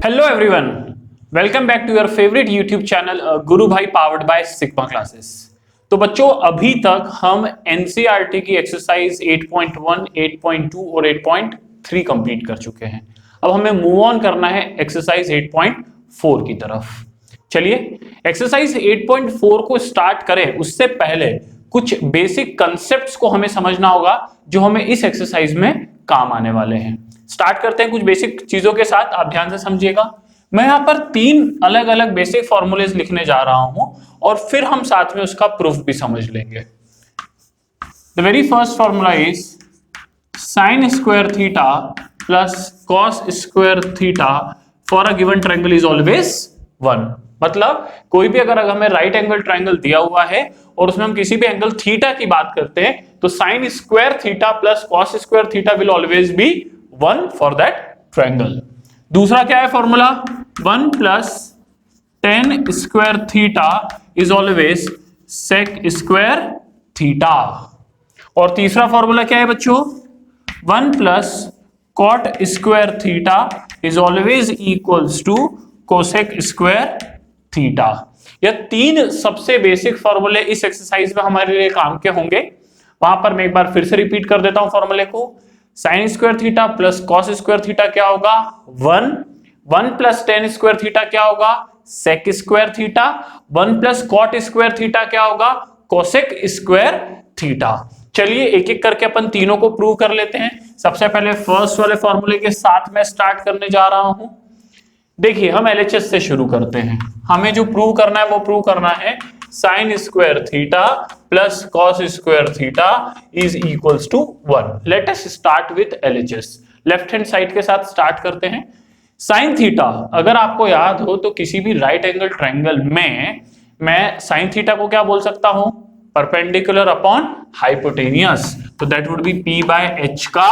Hello everyone, welcome back to your favourite YouTube channel Guru Bhai powered by sigma classes. तो बच्चों, अभी तक हम एनसीईआरटी की एक्सरसाइज 8.1, 8.2 और 8.3 कंप्लीट कर चुके हैं। अब हमें मूव ऑन करना है एक्सरसाइज 8.4 की तरफ। चलिए एक्सरसाइज 8.4 को स्टार्ट करें उससे पहले कुछ बेसिक कंसेप्ट्स को हमें समझना होगा जो हमें इस एक्सरसाइज में काम आने वाले हैं। स्टार्ट करते हैं कुछ बेसिक चीजों के साथ, आप ध्यान से समझिएगा। मैं यहां पर 3 अलग अलग बेसिक फॉर्मूलेज लिखने जा रहा हूं और फिर हम साथ में उसका प्रूफ भी समझ लेंगे। The very first formula is sine square theta plus cos square theta for a given triangle is always 1। मतलब कोई भी अगर हमें राइट एंगल ट्रायंगल दिया हुआ है और उसमें हम किसी भी एंगल थीटा की बात करते हैं तो sine square theta plus cos square theta will always be 1 for that triangle. दूसरा क्या है formula, 1 plus tan square theta is always sec square theta. और तीसरा फॉर्मूला क्या है बच्चों, 1 plus cot square theta is always equals to cosec square theta. यह 3 सबसे बेसिक फॉर्मूले इस एक्सरसाइज में हमारे लिए काम के होंगे। वहां पर मैं एक बार फिर से रिपीट कर देता हूं फॉर्मूले को। Sign square theta plus cos square theta क्या होगा 1, 1 प्लस टेन स्क्वायर थीटा क्या होगा sec square theta, 1 plus cot square theta क्या होगा कोसेक स्क्वायर थीटा। चलिए एक एक करके अपन तीनों को प्रूव कर लेते हैं। सबसे पहले फर्स्ट वाले फॉर्मूले के साथ मैं स्टार्ट करने जा रहा हूं। देखिए हम एलएचएस से शुरू करते हैं। हमें जो प्रूव करना है वो प्रूव करना है sine square theta plus cos square theta is equals to 1। Let us start with LHS. Left hand side के साथ स्टार्ट करते हैं। साइन थीटा, अगर आपको याद हो तो किसी भी राइट एंगल ट्रायंगल में मैं साइन थीटा को क्या बोल सकता हूं, परपेंडिकुलर अपॉन हाइपोटेनियस। तो that would be P by H का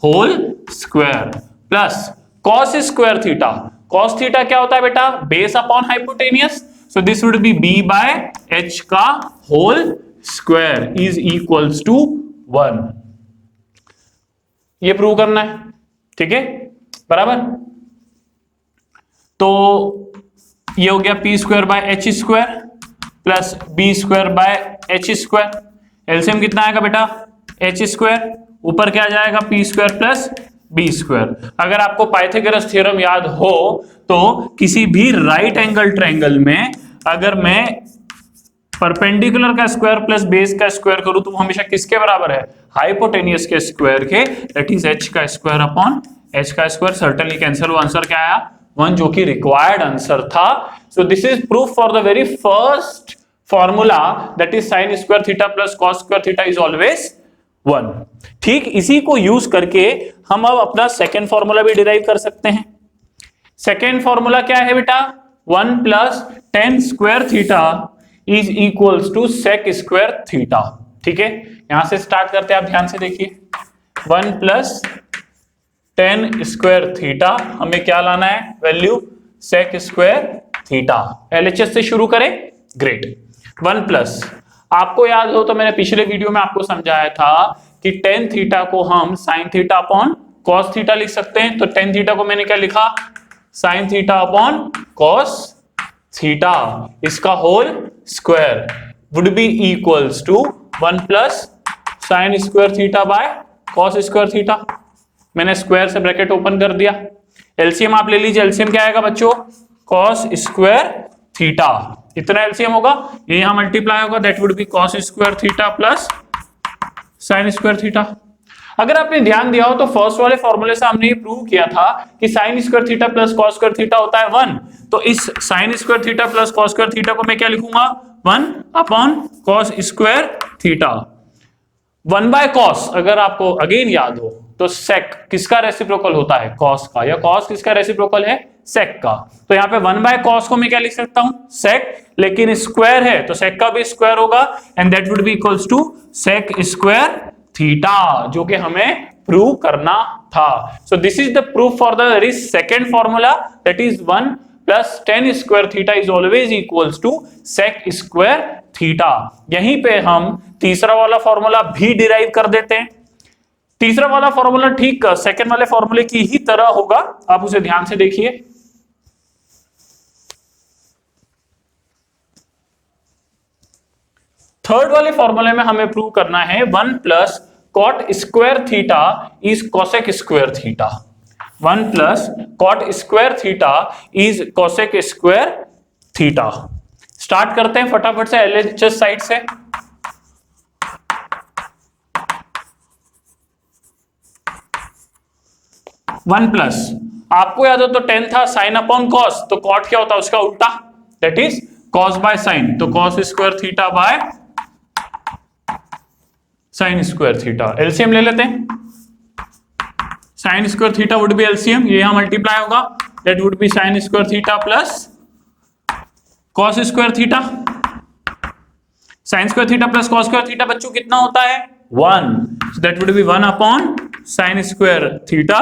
whole square plus cos square theta. Cos theta क्या होता है बेटा, base upon hypotenuse. So this would be b by h का whole square is equals to 1। ये prove करना है, ठीक है बराबर। तो ये हो गया p square by h square plus b square by h square. LCM कितना आएगा बेटा एच स्क्वायर, ऊपर क्या जाएगा p square plus B square. अगर आपको पाइथागोरस थ्योरम याद हो तो किसी भी राइट एंगल ट्रायंगल में अगर मैं परपेंडिकुलर का स्क्वायर प्लस बेस का स्क्वायर करूं तो वो हमेशा किसके बराबर है, हाइपोटेनियस के स्क्वायर के। दैट इज h का स्क्वायर अपॉन h का स्क्वायर। Certainly cancel. वो आंसर क्या आया 1, जो कि रिक्वायर्ड आंसर था। So this is proof for the very first formula that is sign square theta plus cos square theta is always 1। ठीक इसी को यूज करके हम अब अपना सेकेंड फॉर्मूला भी डिराइव कर सकते हैं। सेकेंड फॉर्मूला क्या है बेटा, 1 plus tan square theta is equals to sec square theta. ठीक है, यहां से स्टार्ट करते हैं, आप ध्यान से देखिए। 1 प्लस टेन स्क्वायर थीटा, हमें क्या लाना है value sec square theta. LHS से शुरू करें, ग्रेट। 1 प्लस, आपको याद हो तो मैंने पिछले वीडियो में आपको समझाया था कि टेन थीटा को हम sign theta upon cos theta लिख सकते हैं। तो टेन थीटा को मैंने क्या लिखा, sine theta upon cos theta, इसका whole square would be equals to 1 plus sine square theta by cos square theta. मैंने स्क्वायर से ब्रैकेट ओपन कर दिया। एलसीएम आप ले लीजिए। एलसीएम क्या आएगा बच्चों, कॉस स्क्वायर थीटा। इतना एलसीएम होगा, ये यहां मल्टीप्लाई होगा, that would B cos square theta plus sine square theta. अगर आपने ध्यान दिया हो तो फर्स्ट वाले फॉर्मूले से हमने ये प्रूव किया था कि sign square theta plus cos square theta होता है 1। तो इस sign square theta plus cos square theta को मैं क्या लिखूंगा, 1 upon cos square theta. 1 by cos, अगर आपको अगेन याद हो तो सेक किसका रेसिप्रोकल होता है, कॉस का, या कॉस किसका रेसिप्रोकल है, सेक का। तो यहाँ पे 1 बाय कॉस को मैं क्या लिख सकता हूं, सेक, लेकिन स्क्वायर है तो सेक का भी स्क्वायर होगा and that would be equals to sec square theta, जो कि हमें प्रूव करना था। So this is the proof for the very second formula that is 1 plus tan square theta is always equals to sec square theta. यहीं पे हम तीसरा वाला फॉर्मूला भी डिराइव कर देते हैं। तीसरा वाला फॉर्मूला ठीक सेकंड वाले फॉर्मूले की ही तरह होगा, आप उसे ध्यान से देखिए। थर्ड वाले फॉर्मूले में हमें प्रूव करना है 1 plus cot square theta is cosec square theta. 1 plus cot square theta is cosec square theta. Start करते हैं फटाफट से एलएचएस साइड से। वन प्लस आपको याद हो तो 10 था साइन अपॉन कॉस, तो कॉट क्या होता है उसका उल्टा, that is cos by sine, तो cos square theta by sine square theta. LCM ले लेते हैं, sine square theta would be LCM, ये यहां मल्टीप्लाई होगा, that would be sine square theta plus cos square theta. Sine square theta plus cos square theta बच्चों कितना होता है 1, so that would be 1 upon sine square theta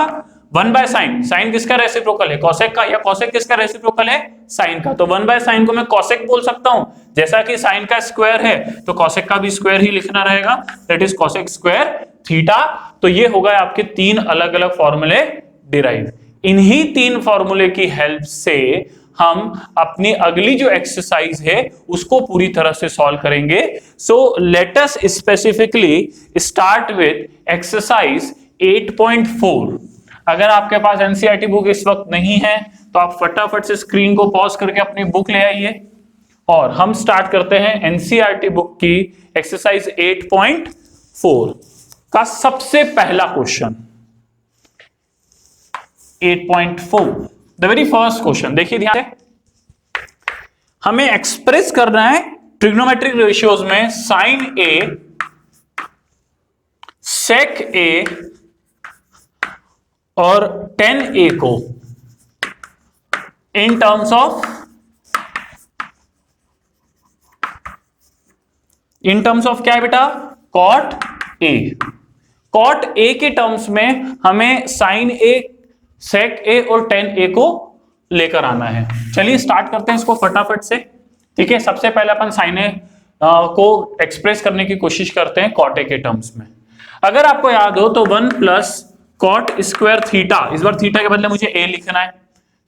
1 by sine. Sine किसका reciprocal है cosec का, या cosec किसका reciprocal है साइन का, तो 1 बाय साइन को मैं कॉसेक बोल सकता हूं, जैसा कि साइन का स्क्वायर है तो कॉसेक का भी स्क्वायर ही लिखना रहेगा, that is cosec square theta. तो ये होगा आपके 3 अलग अलग फॉर्मूले डिराइव। इन्हीं 3 फॉर्मूले की हेल्प से हम अपनी अगली जो एक्सरसाइज है उसको पूरी तरह से सॉल्व करेंगे। So let us specifically start with exercise 8.4। अगर आपके पास एनसीईआरटी बुक इस वक्त नहीं है तो आप फटाफट से स्क्रीन को पॉज करके अपनी बुक ले आइए और हम स्टार्ट करते हैं एनसीईआरटी बुक की एक्सरसाइज 8.4 का सबसे पहला question. 8.4 the very first question, देखिए ध्यान से, हमें एक्सप्रेस करना है ट्रिग्नोमेट्रिक रेशियोज में साइन ए, सेक ए और टेन ए को इन टर्म्स ऑफ क्या है बेटा, कॉट ए। कॉट ए के टर्म्स में हमें साइन ए, सेक ए और टेन ए को लेकर आना है। चलिए स्टार्ट करते हैं इसको फटाफट से, ठीक है। सबसे पहले अपन साइन ए को एक्सप्रेस करने की कोशिश करते हैं कॉट ए के टर्म्स में। अगर आपको याद हो तो 1 प्लस कॉट स्क्वायर थीटा, इस बार थीटा के बदले मुझे ए लिखना है,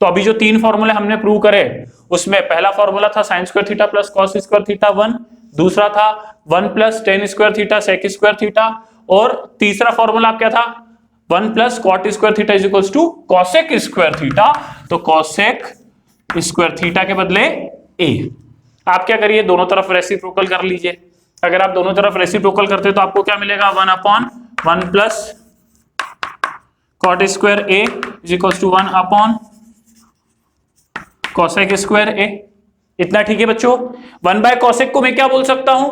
तो अभी जो 3 फॉर्मूले हमने प्रूव करे उसमें पहला फॉर्मूला था sine square theta plus cos square theta 1, दूसरा था 1 plus tan square theta sec square theta, और तीसरा फॉर्मूला क्या था 1 plus cot square theta is equals to cosec square theta, तो कॉसेक स्क्वायर थीटा के बदले ए। आप क्या करिए दोनों तरफ रेसिप्रोकल कर लीजिए। अगर आप दोनों तरफ रेसिप्रोकल करते तो आपको क्या मिलेगा 1 upon 1 plus cot square A is equals to 1 upon cosec square A. इतना ठीक है बच्चों। 1 बाय कॉसेक को मैं क्या बोल सकता हूं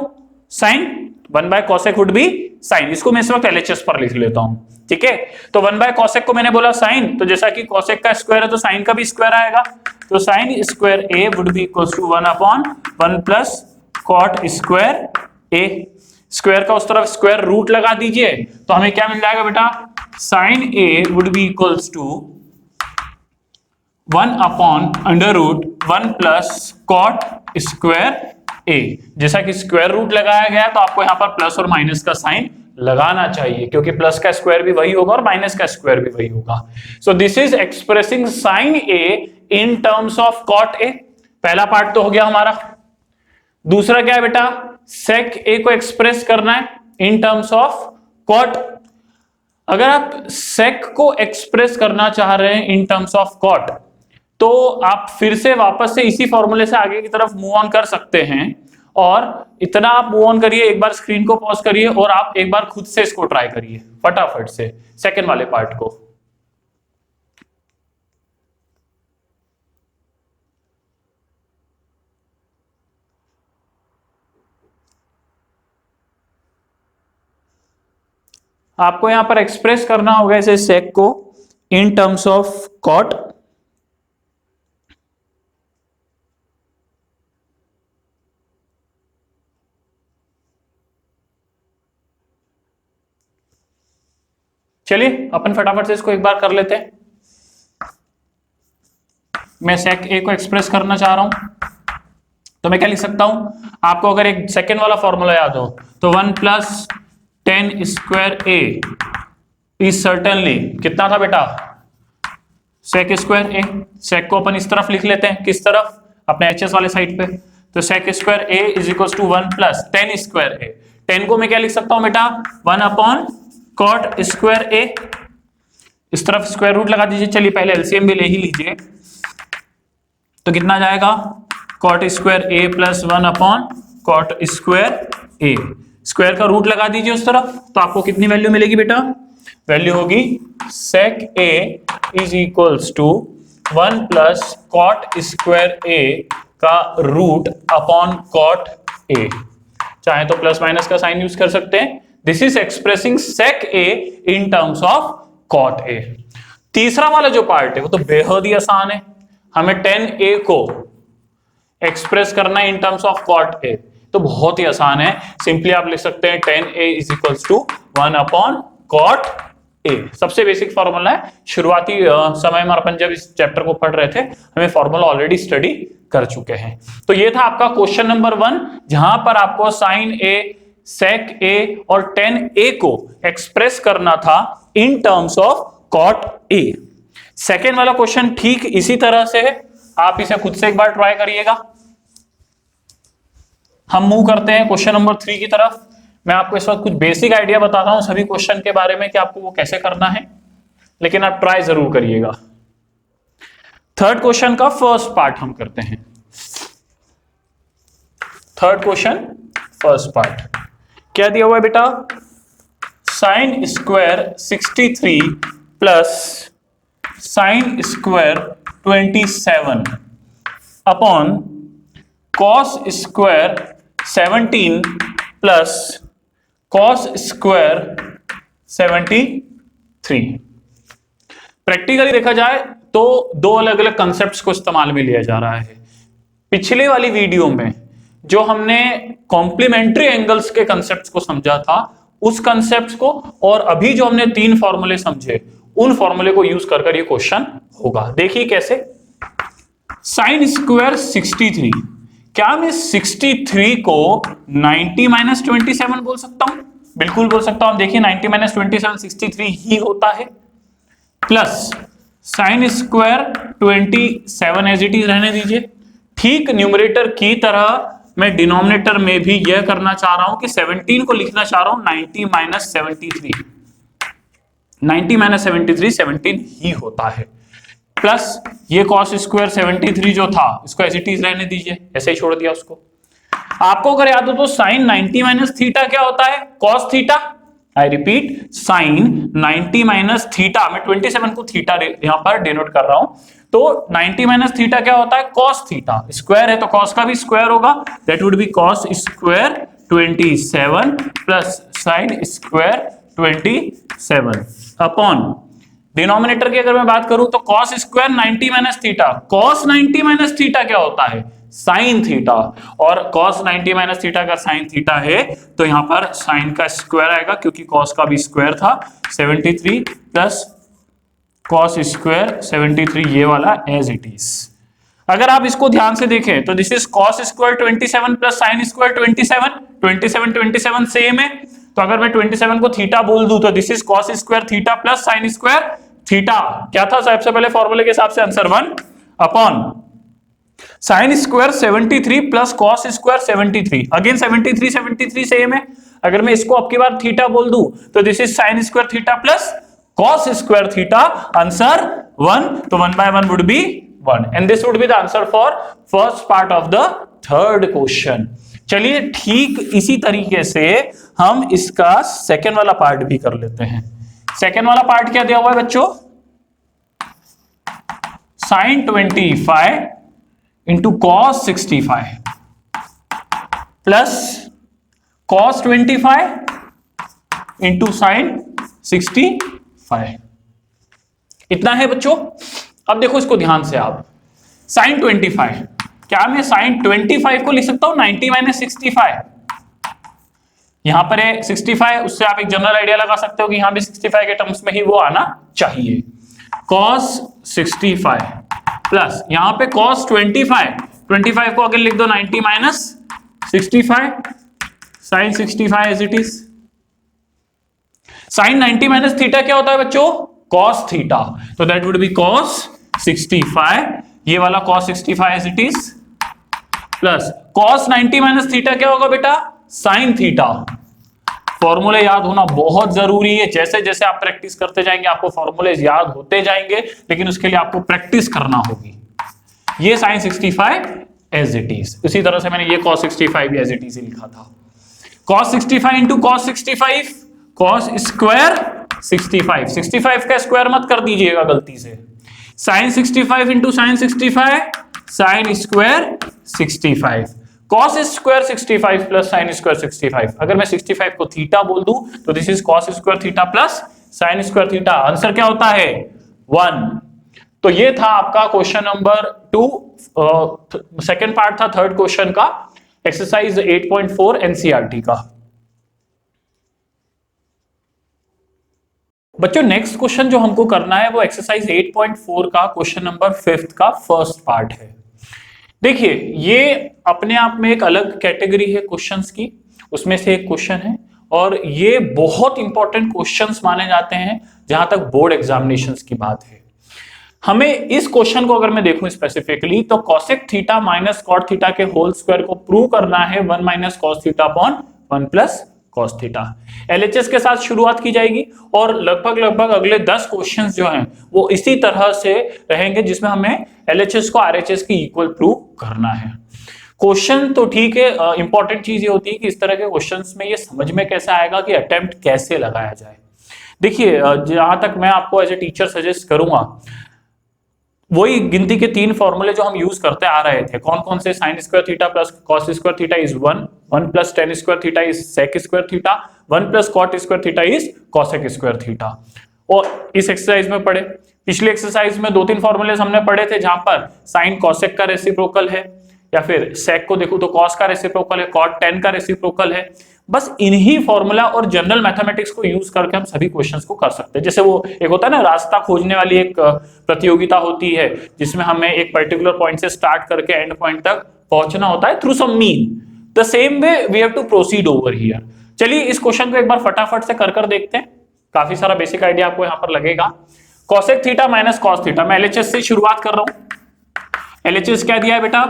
sine, 1 by cosec would be sine, इसको मैं इस वक्त एलएचएस पर लिख लेता हूं, ठीक है। तो 1 बाय कॉसेक को मैंने बोला साइन, तो जैसा कि कॉसेक का स्क्वायर है तो साइन का भी स्क्वायर आएगा, तो sine square a would be equals to 1 upon 1 plus cot square A. Square का उस तरफ स्क्वायर रूट लगा दीजिए तो हमें क्या मिल जाएगा बेटा, sine A would be equals to 1 upon under root 1 plus cot square A. जैसा कि स्क्वायर रूट लगाया गया तो आपको यहां पर प्लस और माइनस का साइन लगाना चाहिए, क्योंकि प्लस का स्क्वायर भी वही होगा और माइनस का स्क्वायर भी वही होगा। So this is expressing sine a in terms of cot a. पहला पार्ट तो हो गया हमारा। दूसरा क्या है बेटा, सेक ए को एक्सप्रेस करना है इन टर्म्स ऑफ कॉट। अगर आप सेक को एक्सप्रेस करना चाह रहे हैं इन टर्म्स ऑफ कॉट तो आप फिर से वापस से इसी फॉर्मूले से आगे की तरफ मूव ऑन कर सकते हैं, और इतना आप मूव ऑन करिए, एक बार स्क्रीन को पॉज करिए और आप एक बार खुद से इसको ट्राई करिए फटाफट से सेकंड वाले पार्ट को। आपको यहां पर एक्सप्रेस करना होगा इसे सेक को इन टर्म्स ऑफ कॉट। चलिए अपन फटाफट से इसको एक बार कर लेते हैं। मैं सेक ए को एक्सप्रेस करना चाह रहा हूं तो मैं क्या लिख सकता हूं, आपको अगर एक सेकेंड वाला फॉर्मूला याद हो तो 1 plus tan square A is certainly कितना था बेटा, सेक स्क्वायर ए। सेक को अपन इस तरफ लिख लेते हैं, किस तरफ, अपने एचएस वाले साइड पे, तो sec square a is equal to 1 plus tan square a। 10 को मैं क्या लिख सकता हूं बेटा, 1 अपॉन कॉट स्क्वायर a। इस तरफ स्क्वायर रूट लगा दीजिए। चलिए पहले एलसीएम भी ले ही लीजिए, तो कितना जाएगा, cot square a plus 1 upon cot square a। Square का रूट लगा दीजिए उस तरफ, तो आपको कितनी वैल्यू मिलेगी बेटा, वैल्यू होगी sec a is equals to 1 plus cot square a का रूट अपॉन कॉट a। चाहे तो प्लस माइनस का साइन यूज कर सकते हैं। This is expressing sec a in terms of cot a। तीसरा वाला जो पार्ट है वो तो बेहद ही आसान है, हमें tan a को एक्सप्रेस करना है in terms of cot a, तो बहुत ही आसान है। सिंपली आप लिख सकते हैं tan a is equals to 1 upon cot a। सबसे बेसिक फॉर्मूला है, शुरुआती समय में अपन जब इस चैप्टर को पढ़ रहे थे हमें फॉर्मूला ऑलरेडी स्टडी कर चुके हैं। तो ये था आपका क्वेश्चन नंबर 1, जहां पर आपको साइन a, sec a और tan a को एक्सप्रेस करना था in terms of cot a। Second वाला क्वेश्चन ठीक इसी तरह से है, आप इसे खुद से एक बार ट्राई करिएगा। हम मूव करते हैं क्वेश्चन नंबर 3 की तरफ। मैं आपको इस वक्त कुछ बेसिक आइडिया बताता हूं सभी क्वेश्चन के बारे में कि आपको वो कैसे करना है, लेकिन आप ट्राई जरूर करिएगा। थर्ड क्वेश्चन का फर्स्ट पार्ट हम करते हैं। थर्ड क्वेश्चन फर्स्ट पार्ट क्या दिया हुआ है बेटा, sine square 63 plus sine square 27 upon cos square 17 plus cos square 73। Practically देखा जाए तो दो अलग अलग कंसेप्ट्स को इस्तेमाल में लिया जा रहा है। पिछले वाली वीडियो में जो हमने कॉम्प्लीमेंट्री एंगल्स के कंसेप्ट्स को समझा था, उस कंसेप्ट्स को, और अभी जो हमने 3 फॉर्मूले समझे उन फॉर्मूले को यूज कर ये क्वेश्चन होगा। देखिए कैसे, साइन स्क्वायर 63, क्या मैं 63 को 90 माइनस 27 बोल सकता हूं? बिल्कुल बोल सकता हूं। देखिए 90 माइनस 27 63 ही होता है, plus sine square 27 as it is रहने दीजिए। ठीक न्यूमरेटर की तरह मैं डिनोमिनेटर में भी यह करना चाह रहा हूं कि 17 को लिखना चाह रहा हूं 90 माइनस 73। 90 माइनस 73 17 ही होता है, प्लस ये कॉस स्क्वायर 73 जो था इसको एज इट इज रहने दीजिए, ऐसे ही छोड़ दिया उसको। आपको अगर याद हो तो साइन 90 माइनस थीटा क्या होता है, cos theta. I repeat, sine 90 minus theta, मैं 27 को थीटा यहां पर डिनोट कर रहा हूं, तो 90 माइनस थीटा क्या होता है, कॉस थीटा। स्क्वायर है तो कॉस का भी स्क्वायर होगा, that would B cos square 27 plus sine square 27 upon denominator की अगर मैं बात करूं तो cos square 90 minus theta. Cos 90 minus theta क्या होता है, साइन थीटा, और cos 90 माइनस थीटा का साइन थीटा है तो यहां पर साइन का स्क्वायर आएगा क्योंकि cos का भी स्क्वायर था। 73 प्लस cos स्क्वायर 73 ये वाला एज इट इज। अगर आप इसको ध्यान से देखें तो this is cos square 27 plus sine square 27 same है, तो अगर मैं 27 को थीटा बोल दूं तो this is cos square theta plus sine square theta. क्या था सबसे पहले फॉर्मूले के हिसाब से, answer 1 upon sine square 73 plus cos square 73। Again 73 same है, अगर मैं इसको अब की बार थीटा बोल दूं तो this is sine square theta plus cos square theta, answer 1, तो 1 by 1 would be 1 and this would be the answer for first part of the third question. चलिए ठीक इसी तरीके से हम इसका सेकेंड वाला पार्ट भी कर लेते हैं। सेकेंड वाला पार्ट क्या दिया हुआ है बच्चों, sine 25 into cos 65 plus cos 25 into sine 65, इतना है बच्चों। अब देखो इसको ध्यान से, आप साइन 25, क्या मैं साइन 25 को लिख सकता हूं 90 माइनस 65? यहां पर है 65, उससे आप एक जनरल आइडिया लगा सकते हो कि यहां भी 65 के टर्म्स में ही वो आना चाहिए। cos 65 प्लस यहां पे cos 25 को अगर लिख दो 90 minus 65, sine 65 as it is. Sine 90 minus theta क्या होता है बच्चों, cos थीटा, तो दैट वुड बी cos 65, ये वाला cos 65 as it is plus cos 90 minus theta क्या होगा बेटा, साइन थीटा। फॉर्मूले याद होना बहुत जरूरी है, जैसे जैसे आप प्रैक्टिस करते जाएंगे आपको फॉर्मूले याद होते जाएंगे, लेकिन उसके लिए आपको प्रैक्टिस करना होगी। ये sin 65 एज इट इज, इसी तरह से मैंने ये cos 65 एज इट इज लिखा था। cos 65 into cos 65, cos square 65, 65 का स्क्वायर मत कर दीजिएगा गलती से। sin 65 into sin 65, sin square 65, cos square 65 plus sin square 65। अगर मैं 65 को थीटा बोल दूं तो this is cos square theta plus sin square theta. Answer क्या होता है, 1। तो ये था आपका क्वेश्चन नंबर 2, सेकंड पार्ट था थर्ड क्वेश्चन का, एक्सरसाइज 8.4 एनसीईआरटी का। बच्चों नेक्स्ट क्वेश्चन जो हमको करना है वो एक्सरसाइज 8.4 का क्वेश्चन नंबर 5 का फर्स्ट पार्ट है। देखिए ये अपने आप में एक अलग कैटेगरी है क्वेश्चंस की, उसमें से एक क्वेश्चन है और ये बहुत इंपॉर्टेंट क्वेश्चंस माने जाते हैं जहां तक बोर्ड एग्जामिनेशंस की बात है। हमें इस क्वेश्चन को अगर मैं देखूं स्पेसिफिकली तो cosec theta minus cot theta के होल स्क्वायर को प्रूव करना है 1 minus cos theta upon 1 plus cos theta. LHS के साथ शुरुआत की जाएगी और लगभग अगले 10 क्वेश्चंस जो हैं वो इसी तरह से रहेंगे जिसमें हमें LHS को RHS की इक्वल प्रूव करना है। क्वेश्चन तो ठीक है, इंपॉर्टेंट चीज ये होती है कि इस तरह के क्वेश्चंस में ये समझ में कैसे आएगा कि अटेम्प्ट कैसे लगाया जाए। देखिए जहां तक मैं आपको एज ए टीचर सजेस्ट करूंगा, वही गिनती के 3 फॉर्मूले जो हम यूज करते आ रहे थे, कौन कौन से, sine square theta plus cos square theta is 1, 1 plus tan square theta is sec square theta, 1 plus cot square theta is cosec square theta. और इस एक्सरसाइज में पढ़े, पिछले एक्सरसाइज में 2-3 फॉर्मूले हमने पढ़े थे जहां पर साइन कॉसेक का रेसिप्रोकल है, या फिर सेक को देखो तो कॉस का रेसिप्रोकल है, कॉट टेन का रेसिप्रोकल है। बस इन्हीं फॉर्मूला और जनरल मैथमेटिक्स को यूज करके हम सभी क्वेश्चंस को कर सकते हैं। जैसे वो एक होता है ना रास्ता खोजने वाली एक प्रतियोगिता होती है जिसमें हमें एक पर्टिकुलर पॉइंट से स्टार्ट करके एंड पॉइंट तक पहुंचना होता है through some mean, the same way we have to proceed over here. चलिए इस क्वेश्चन को एक बार फटाफट से कर देखते हैं, काफी सारा बेसिक आइडिया आपको यहां पर लगेगा। Cosec theta minus cos theta, मैं एलएचएस से शुरुआत कर रहा हूं। एलएचएस क्या दिया है बेटा,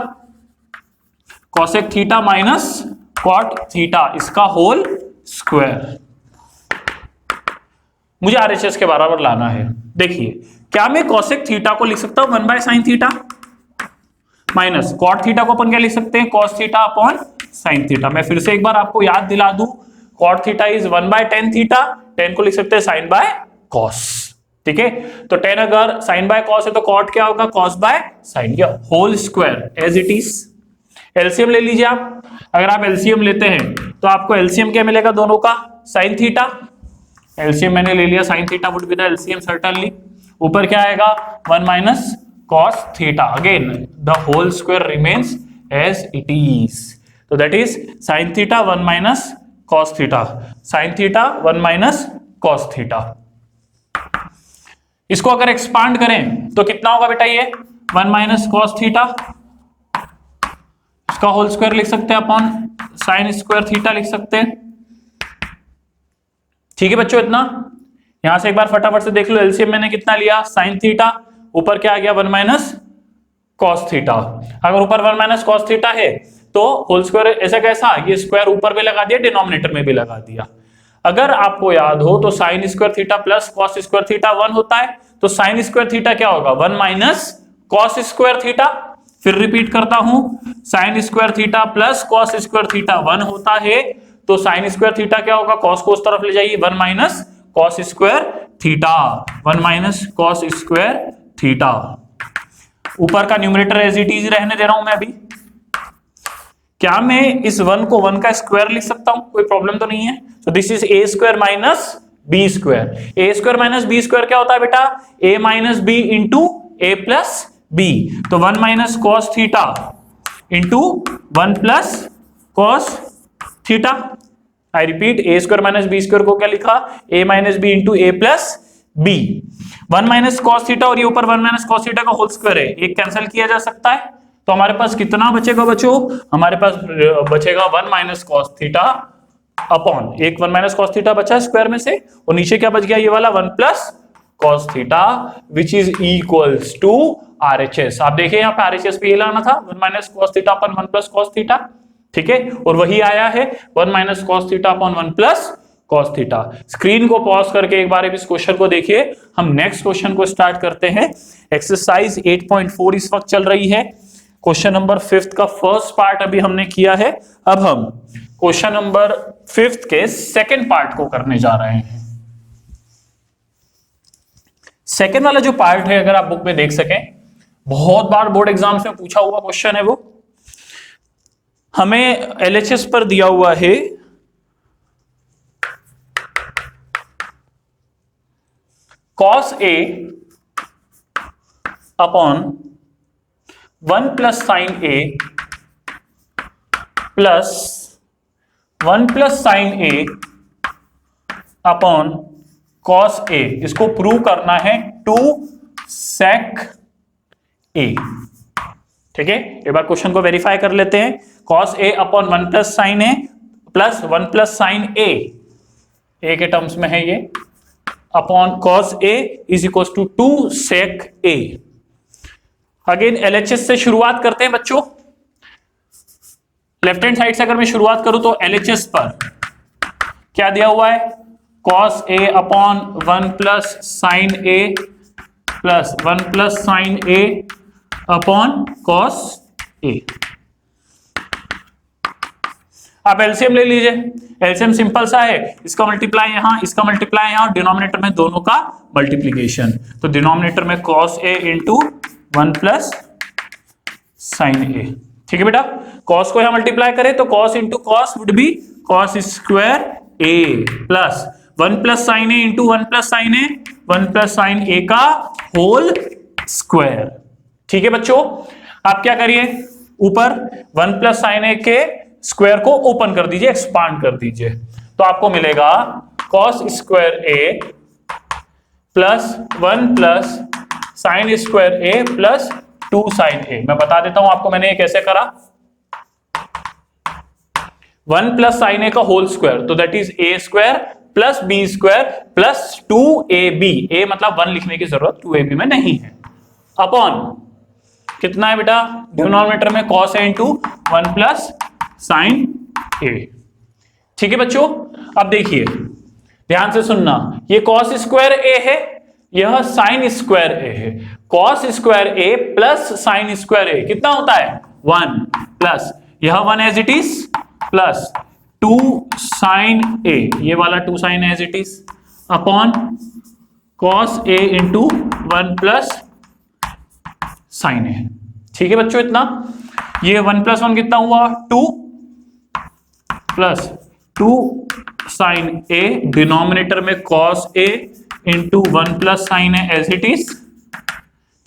cosec theta minus cot theta इसका होल स्क्वायर, मुझे आरएचएस के बराबर लाना है। देखिए क्या मैं कॉसेक थीटा को लिख सकता हूं 1 by sine theta, minus cot theta को अपन क्या लिख सकते हैं, cos theta upon sine theta. मैं फिर से एक बार आपको याद दिला दूं, cot theta is 1 by tan theta, tan को लिख सकते हैं साइन बाय कॉस, ठीक है। तो 10 अगर साइन बाय कॉस है तो कॉट क्या होगा, कॉस बाय साइन, या whole square as it is. LCM ले लीजिए आप, अगर आप एलसीएम लेते हैं तो आपको एलसीएम क्या मिलेगा दोनों का, साइन थीटा। एलसीएम मैंने ले लिया, sine theta would be the LCM certainly. ऊपर क्या आएगा 1 minus cos theta, again the whole square remains as it is, तो that is sine theta 1 minus cos theta, sine theta 1 minus cos theta. इसको अगर expand करें तो कितना होगा बेटा, ये 1 माइनस कॉस थीटा, इसका होल स्क्वायर लिख सकते हैं अपन, साइन स्क्वायर थीटा लिख सकते हैं। ठीक है बच्चों, इतना यहां से एक बार फटाफट से देख लो, एलसीएम मैंने कितना लिया, साइन थीटा, ऊपर क्या आ गया 1 माइनस कॉस थीटा। अगर ऊपर 1 माइनस कॉस थीटा है तो होल स्क्वायर ऐसा कैसा, ये स्क्वायर ऊपर भी लगा दिया, डिनोमिनेटर में भी लगा दिया। अगर आपको याद हो तो sine square theta plus cos square theta 1 होता है, तो साइन स्क्वायर थीटा क्या होगा 1 माइनस कॉस स्क्वायर थीटा। फिर रिपीट करता हूं, sign square theta plus cos square theta 1 होता है, तो साइन स्क्वायर थीटा क्या होगा, कॉस को उस तरफ ले जाइए, 1 minus cos square theta, 1 minus cos square theta. ऊपर का न्यूमरेटर एज इट इज रहने दे रहा हूं मैं अभी। क्या मैं इस 1 को 1 का स्क्वायर लिख सकता हूं, कोई प्रॉब्लम तो नहीं है। So this is A square minus B square. A square minus B square क्या होता है बेटा, A minus B into A plus B, तो 1 minus cos theta into 1 plus cos theta. I repeat, A square minus B square को क्या लिखा, A minus B into A plus B, 1 minus cos theta और ये ऊपर 1 minus cos theta का whole square है, एक कैंसिल किया जा सकता है, तो हमारे पास कितना बचेगा बच्चों, हमारे पास बचेगा 1 माइनस कॉस थीटा अपॉन एक 1 माइनस कॉस थीटा बचा स्क्वायर में से, और नीचे क्या बच गया ये वाला 1 plus cos theta, which is equals to RHS। आप देखिए यहाँ पे RHS पे ये लाना था 1 minus cos theta upon 1 plus cos theta, ठीक है, और वही आया है 1 minus cos theta upon 1 plus cos theta. Screen को पॉज करके एक बार इस क्वेश्चन को देखिए। हम नेक्स्ट क्वेश्चन को स्टार्ट करते हैं। एक्सरसाइज 8.4 इस वक्त चल रही है। क्वेश्चन नंबर 5 का फर्स्ट पार्ट अभी हमने किया है। अब हम क्वेश्चन नंबर 5 के सेकंड पार्ट को करने जा रहे हैं। सेकंड वाला जो पार्ट है, अगर आप बुक में देख सकें, बहुत बार बोर्ड एग्जाम्स में पूछा हुआ क्वेश्चन है। वो हमें LHS पर दिया हुआ है cos A upon 1 plus sine A plus 1 plus sine A upon cos A। इसको प्रूव करना है 2 sec A, ठीक है। एक बार क्वेश्चन को वेरीफाई कर लेते हैं। cos A upon 1 plus sine A plus 1 plus sine A, A के टर्म्स में है ये, upon cos A is equal to 2 sec A। Again LHS से शुरुआत करते हैं बच्चों। लेफ्ट हैंड साइड से अगर मैं शुरुआत करूं तो LHS पर क्या दिया हुआ है, cos A upon 1 plus sine A plus 1 plus sine A upon cos A। आप एलसीएम ले लीजिए। एलसीएम सिंपल सा है, इसका मल्टीप्लाई यहां, इसका मल्टीप्लाई यहां, डिनोमिनेटर में दोनों का मल्टीप्लीकेशन। तो डिनोमिनेटर में cos A into 1 plus sine A, ठीक है बेटा। cos को यहां मल्टीप्लाई करें तो cos into cos would be cos square A plus 1 plus sine A into 1 plus sine A, 1 plus sine A का होल स्क्वायर, ठीक है बच्चों। आप क्या करिए, ऊपर 1 प्लस साइन A के स्क्वायर को ओपन कर दीजिए, एक्सपांड कर दीजिए, तो आपको मिलेगा cos square A plus 1 plus sine square A plus 2 sine A। मैं बता देता हूं आपको मैंने ये कैसे करा। 1 प्लस साइन A का होल स्क्वायर, तो that is A square plus B square plus 2AB। A मतलब 1 लिखने की जरूरत 2AB में नहीं है, अपॉन कितना है बेटा, डिनोमिनेटर में cos A into 1 plus sine A, ठीक है बच्चों। अब देखिए ध्यान से सुनना, ये cos स्क्वायर A है, यह साइन स्क्वायर A है। cos square A plus sine square A कितना होता है, 1 प्लस यह 1 as it is plus 2 sine A, ये वाला 2 sine as it is, upon cos A into 1 plus sine A, ठीक है बच्चों। इतना ये 1 प्लस 1 कितना हुआ, 2 प्लस 2 साइन A, डिनोमिनेटर में cos A into 1 plus sine A as it is.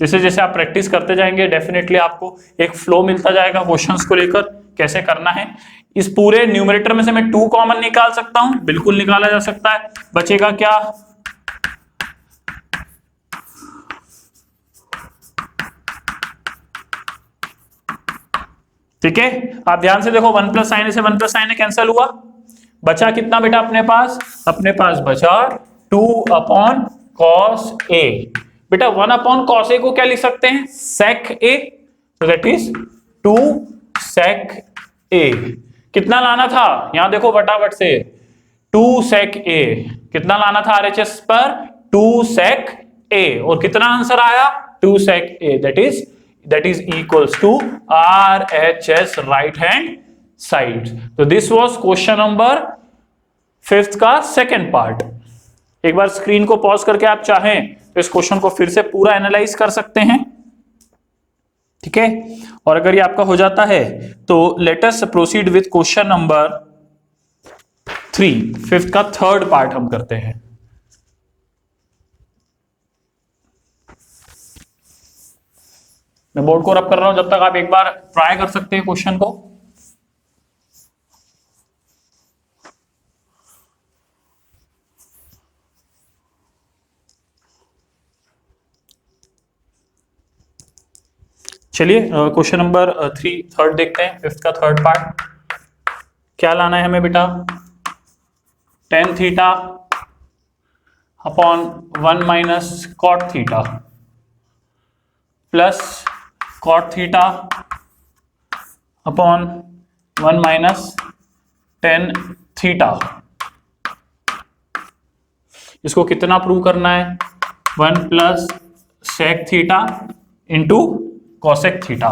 जैसे जैसे आप प्रैक्टिस करते जाएंगे डेफिनेटली आपको एक फ्लो मिलता जाएगा क्वेश्चंस को लेकर कैसे करना है। इस पूरे न्यूमरेटर में से मैं 2 कॉमन निकाल सकता हूं, बिल्कुल निकाला जा सकता है। बचेगा क्या, ठीक है। आप ध्यान से देखो, 1 प्लस साइन A से 1 प्लस साइन A कैंसिल हुआ, बचा कितना बेटा अपने पास, अपने पास बचा 2 अपॉन cos A। बेटा 1 अपॉन cos A को क्या लिख सकते हैं, sec A, तो दैट इज 2 sec A। कितना लाना था, यहां देखो फटाफट से, 2 sec A कितना लाना था RHS पर, 2 sec A, और कितना आंसर आया, 2 sec A, that is equals to RHS right hand side. तो दिस वाज क्वेश्चन नंबर 5 का सेकंड पार्ट। एक बार स्क्रीन को पॉज करके आप चाहें तो इस क्वेश्चन को फिर से पूरा एनालाइज कर सकते हैं, ठीक है। और अगर ये आपका हो जाता है तो let us proceed with question number 3, 5th का थर्ड पार्ट हम करते हैं। मैं बोर्ड को रब कर रहा हूं, जब तक आप एक बार ट्राई कर सकते हैं क्वेश्चन को। चलिए क्वेश्चन नंबर 3 थर्ड देखते हैं, 5th का थर्ड पार्ट। क्या लाना है हमें बेटा, tan theta upon 1 minus cot theta plus cot theta upon 1 minus tan theta. इसको कितना प्रूव करना है? 1 plus sec theta into cosec theta.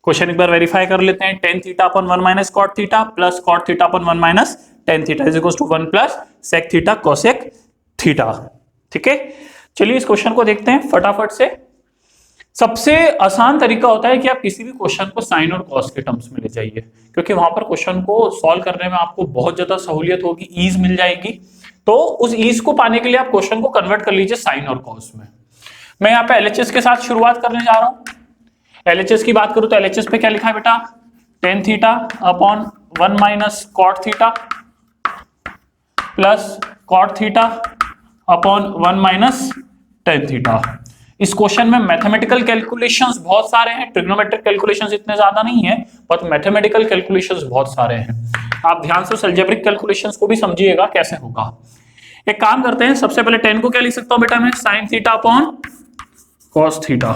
Question एक बार वेरीफाई कर लेते हैं। Tan theta upon 1 minus cot theta plus cot theta upon 1 minus tan theta is equal to 1 plus sec theta cosec theta. ठीक है, चलिए इस क्वेश्चन को देखते हैं फटाफट से। सबसे आसान तरीका होता है कि आप किसी भी क्वेश्चन को साइन और कॉस के टर्म्स में ले जाइए, क्योंकि वहां पर क्वेश्चन को सॉल्व करने में आपको बहुत ज्यादा सहूलियत होगी, ईज मिल जाएगी। तो उस ईज को पाने के लिए आप क्वेश्चन को कन्वर्ट कर लीजिए साइन और कॉस में। मैं यहाँ पे एलएचएस के साथ शुरुआत करने जा रहा हूं। एलएचएस की बात करूं तो एलएचएस पे क्या लिखा है बेटा? Tan theta upon 1 minus cot theta plus cot theta upon 1 minus tan theta. इस क्वेश्चन में मैथमेटिकल कैलकुलेशंस बहुत सारे हैं, ट्रिग्नोमेट्रिक कैलकुलेशंस इतने ज्यादा नहीं है, बट मैथमेटिकल कैलकुलेशंस बहुत सारे हैं। आप ध्यान से अलजेब्रिक कैलकुलेशंस को भी समझिएगा कैसे होगा। एक काम करते हैं, सबसे पहले 10 को क्या लिख सकता हूं बेटा मैं? Sine theta upon cos theta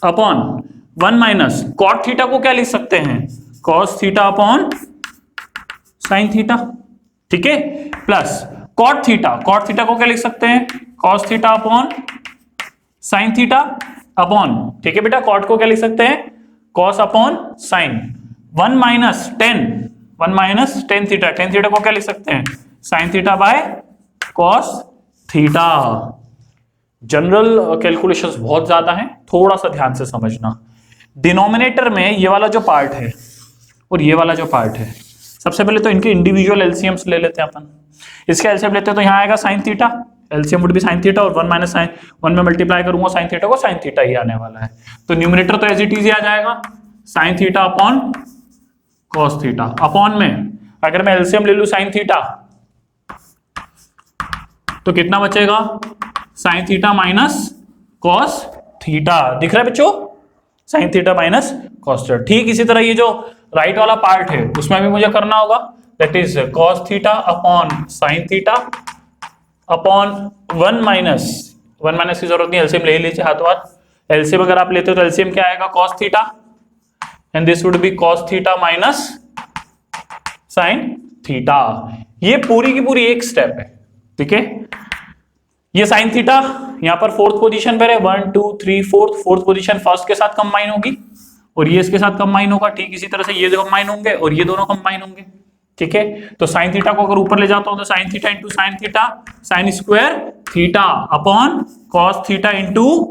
upon 1 minus cot theta को क्या लिख सकते हैं? Cos theta upon sine theta. ठीक है, प्लस कॉट थीटा को क्या लिख सकते हैं? Cos theta upon sine theta upon, ठीक है बेटा, कॉट को क्या लिख सकते हैं? Cos upon sine. 1 minus tan theta को क्या लिख सकते हैं? Sine theta by cos theta. General calculations बहुत ज्यादा हैं, थोड़ा सा ध्यान से समझना। डिनोमिनेटर में ये वाला जो पार्ट है और ये वाला जो पार्ट है, सबसे पहले तो इनके इंडिविजुअल एलसीएम्स ले लेते हैं अपन। इसका एलसीएम लेते हैं तो यहाँ आएगा sine theta, LCM would be sine theta, और 1 माइनस साइन 1 में मल्टीप्लाई करूंगा साइन थीटा को, साइन थीटा ही आने वाला है। तो न्यूमरेटर तो एज इट इज ही आ जाएगा, sign theta upon cos theta. Upon में अगर मैं एलसीएम ले लूं साइन थीटा तो कितना बचेगा? Sign theta minus cos theta. दिख रहा है बच्चों? Sign theta minus cos theta. ठीक इसी तरह ये जो राइट वाला पार्ट है उसमें भी मुझे करना होगा, that is cos theta upon sine theta upon 1 minus की जरूरत नहीं, एलसीएम ले लीजिए हाथों हाथ। एलसीएम अगर आप लेते हो तो एलसीएम क्या आएगा? Cos theta, and this would B cos theta minus sine theta. ये पूरी की पूरी एक स्टेप है। ठीक है, ये साइन थीटा यहां पर फोर्थ पोजीशन पर है, 1 2 3 फोर्थ पोजीशन फर्स्ट के साथ कंबाइन होगी और ये इसके साथ कंबाइन होगा। ठीक इसी तरह से ये दो कंबाइन होंगे और ये दोनों कंबाइन होंगे। ठीक है, तो साइन थीटा को अगर ऊपर ले जाता हूं तो sign theta into sine theta, sine square theta upon cos theta into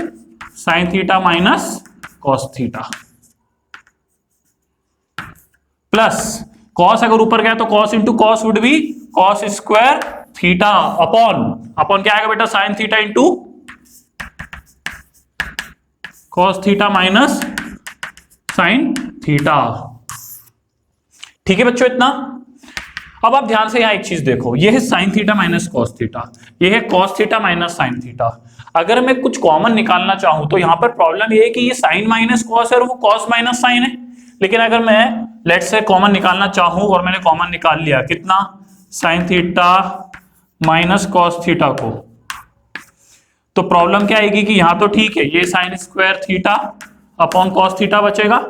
sine theta minus cos theta, plus cos अगर ऊपर गया तो cos into cos would be cos square theta upon क्या आएगा बेटा? Sine theta into cos theta minus sine theta. ठीक है बच्चों, इतना। अब आप ध्यान से यहां एक चीज देखो, ये है sign theta minus cos theta, ये है cos theta minus sine theta. अगर मैं कुछ कॉमन निकालना चाहूं तो यहां पर प्रॉब्लम ये है कि ये साइन माइनस कॉस है और वो कॉस माइनस साइन है। लेकिन अगर मैं लेट्स से कॉमन निकालना चाहूं और मैंने कॉमन निकाल लिया, कितना? Sign theta minus cos theta को, तो प्रॉब्लम क्या आएगी कि यहां तो ठीक है, ये sign square theta upon cos theta बचेगा,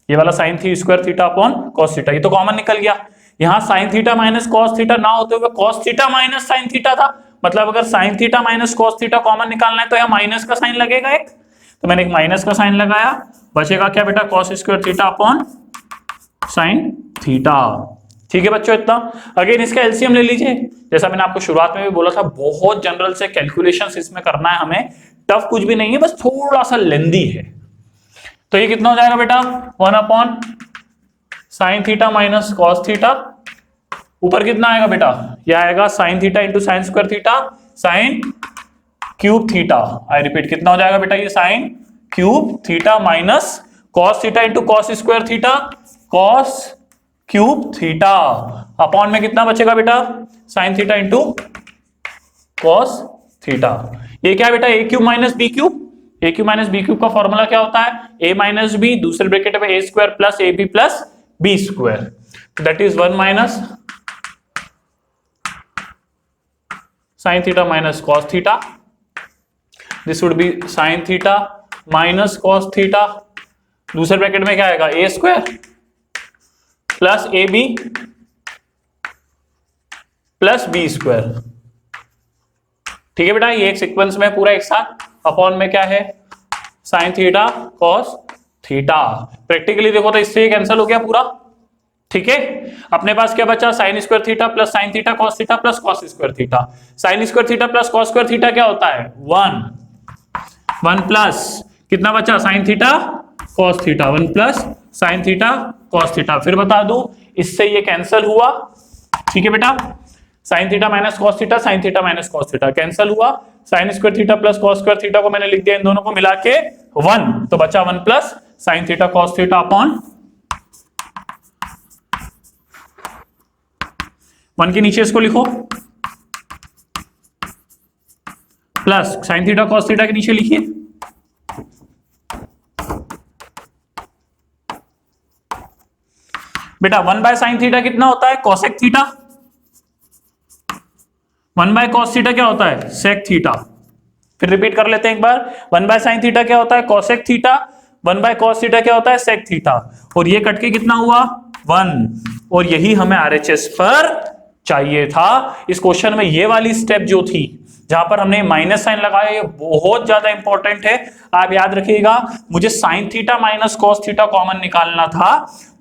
ये वाला साइन थी square theta upon cos theta, ये तो कॉमन निकल गया। यहां sign theta minus cos theta ना होते हुए cos theta minus sine theta था, मतलब अगर sign theta minus cos theta common निकालना है तो यहाँ माइनस का साइन लगेगा एक, तो मैंने एक माइनस का साइन लगाया, बचेगा क्या बेटा? Cos square theta upon sine theta. ठीक है बच्चों, इतना। अगेन इसका एलसीएम ले लीजिए, जैसा मैंने आपको शुरुआत में भी बोला था, बहुत जनरल से कैलकुलेशंस इसमें करना है हमें, टफ कुछ भी नहीं है, बस थोड़ा सा लेंदी है। तो ये कितना हो जाएगा बेटा? 1 upon sine theta minus cos theta, ऊपर कितना आएगा बेटा? ये आएगा sign theta into sine square theta sine cube theta. I repeat, कितना हो जाएगा बेटा? ये sine cube theta minus cos theta into cos square theta cos cube theta, upon में कितना बचेगा बेटा? Sine theta into cos theta. ये क्या बेटा? ए क्यूब माइनस बी क्यूब। ए क्यूब माइनस बी क्यूब का फॉर्मूला क्या होता है? ए माइनस बी, दूसरे ब्रैकेट में A square plus A B plus B square, that is 1 minus sine theta minus cos theta. This would be sine theta minus cos theta, दूसरे bracket में क्या आएगा A square plus A B plus B square. ठीक है बेटा, ये एक sequence में पूरा एक साथ, अपॉन में क्या है sine theta cos theta. Practically देखो तो इससे कैंसिल हो गया पूरा। ठीक है, अपने पास क्या बचा sign square theta plus sine theta cos theta plus cos square theta. Sine square theta plus cos square theta क्या होता है 1 प्लस कितना बचा sine theta cos theta, 1 plus sine theta cos theta. फिर बता दो इससे ये कैंसिल हुआ। ठीक है बेटा, sine theta minus cos theta, sine theta minus cos theta cancel हुआ। Sine square theta plus cos square theta को मैंने लिख दिया इन दोनों को मिला के 1, तो बचा 1 plus sine theta cos theta upon 1 के नीचे इसको लिखो plus sine theta cos theta के नीचे लिखिए। बेटा 1 बाय साइन थीटा कितना होता है cosec theta, 1 by cos theta क्या होता है सेक थीटा। फिर रिपीट कर लेते हैं एक बार, 1 बाय साइन थीटा क्या होता है cosec theta, 1 by cos theta क्या होता है सेक थीटा, और ये कट के कितना हुआ 1, और यही हमें आरएचएस पर चाहिए था। इस क्वेश्चन में ये वाली स्टेप जो थी जहां पर हमने माइनस साइन लगाया, ये बहुत ज्यादा इंपॉर्टेंट है। आप याद रखिएगा, मुझे sign theta minus cos theta common निकालना था,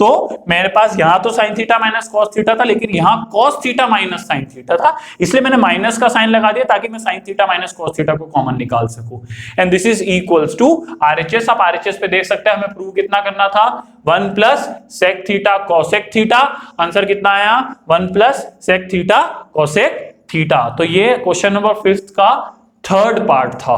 तो मेरे पास यहां तो sign theta minus cos theta था, लेकिन यहां cos theta minus sine theta था, इसलिए मैंने माइनस का साइन लगा दिया ताकि मैं sine theta minus cos theta को कॉमन निकाल सकूं। And this is equals to RHS. आप आरएचएस पे देख सकते हैं हमें प्रूव कितना करना था 1 plus sec theta cosec theta. Answer कितना आया 1 plus sec theta cosec theta. तो ये क्वेश्चन नंबर 5 का थर्ड पार्ट था।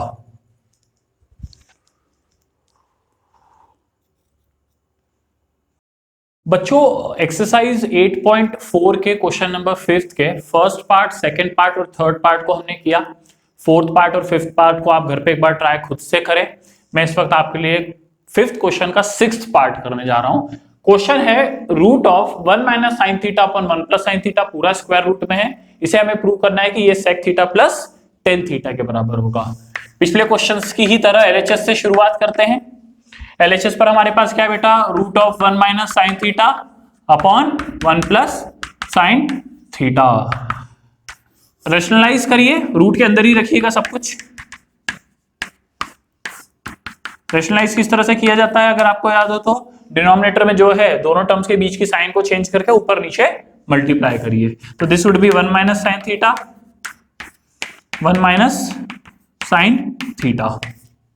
बच्चों एक्सरसाइज 8.4 के क्वेश्चन नंबर 5 के फर्स्ट पार्ट, सेकंड पार्ट और थर्ड पार्ट को हमने किया। फोर्थ पार्ट और फिफ्थ पार्ट को आप घर पे एक बार ट्राई खुद से करें। मैं इस वक्त आपके लिए फिफ्थ क्वेश्चन का सिक्स्थ पार्ट करने जा रहा हूं। क्वेश्चन है root of 1 minus sine theta upon 1 plus sine theta पूरा स्क्वायर रूट में है। इसे हमें प्रूव करना है कि ये sec theta plus tan theta के बराबर होगा। पिछले क्वेश्चंस की ही तरह एलएचएस से शुरुआत करते हैं। एलएचएस पर हमारे पास क्या है बेटा, root of 1 minus sine theta upon 1 plus sine theta. Rationalise करिए, रूट के अंदर ही रखिएगा सब कुछ। रेशनलाइज किस तरह से किया जाता है अगर आपको याद हो तो, डिनोमिनेटर में जो है दोनों टर्म्स के बीच की साइन को चेंज करके ऊपर नीचे मल्टीप्लाई करिए। तो this would be 1 minus sine theta 1 minus sine theta.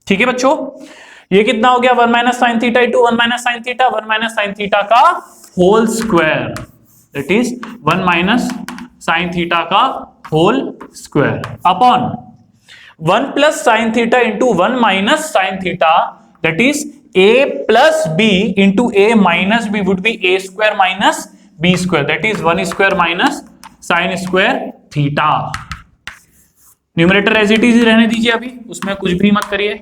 ठीक है बच्चों, ये कितना हो गया 1 minus sine theta into 1 minus sine theta, 1 minus sine theta का whole square, that is 1 minus sine theta का whole square upon 1 plus sine theta into 1 minus sine theta, that is a plus b into a minus b would be a square minus b square, that is 1 square minus sine square theta. Numerator as it is रहने दीजिए, अभी उसमें कुछ भी मत करिए।